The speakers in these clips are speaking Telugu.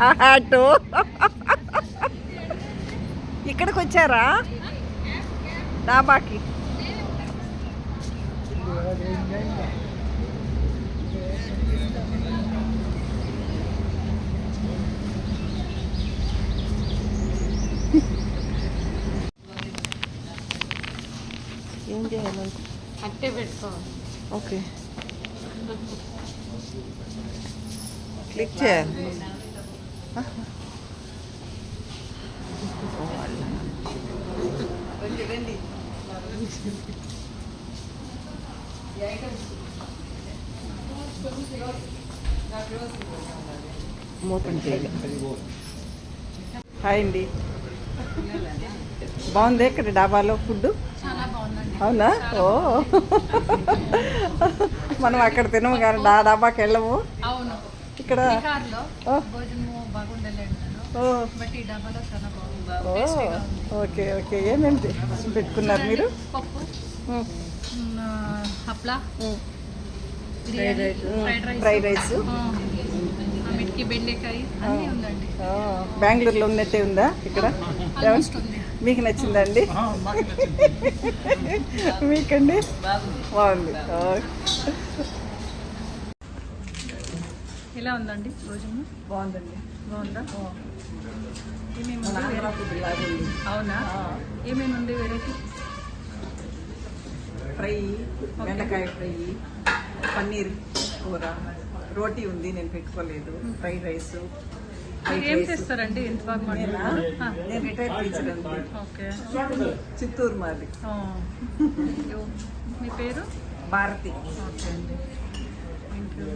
ఆటో ఇక్కడికి వచ్చారా డాబాకి? ఏం చేయాలి? అట్టే పెట్టుకోవాలి. ఓకే, క్లిక్ చేయాలి. మోపన్ చేయాలి. హాయ్ అండి, బాగుంది ఇక్కడ డాబాలో ఫుడ్? అవునా? ఓ మనం అక్కడ తినము కానీ డాబాకి వెళ్ళము. ఇక్కడ ఓకే ఓకే. ఏమేమి పెట్టుకున్నారు మీరు? ఫ్రైడ్ రైస్, బెంగళూరులో ఉన్నట్టే ఉందా ఇక్కడ? మీకు నచ్చిందండి? మీకండి? బాగుంది. ఎలా ఉందండి భోజనం? బాగుందండి. బాగుందా? అవునా? ఏమేమి ఉంది వెరైటీ? ఫ్రై, బెండకాయ ఫ్రై, పన్నీర్ కూర, రోటీ ఉంది, నేను పెట్టుకోలేదు. Fried rice. ఏం చేస్తారండి? ఎంత బాగా? నేను రిటైర్డ్ టీచర్ అండి. ఓకే, చిత్తూరు మాది. మీ పేరు? భారతి. ఓకే అండి, థ్యాంక్ యూ.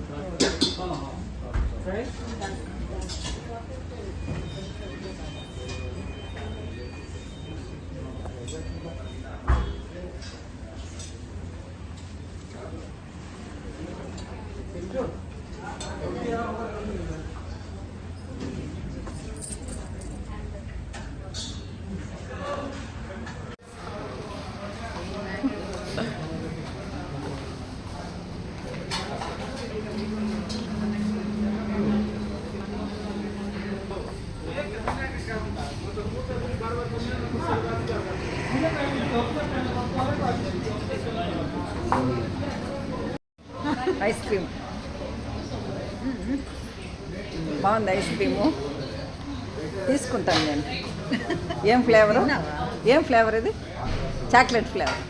ఐస్ క్రీమ్ బాగుంది. ఐస్ క్రీము తీసుకుంటాను నేను. ఏం ఫ్లేవరు? ఏం ఫ్లేవర్ ఇది? Chocolate flavour.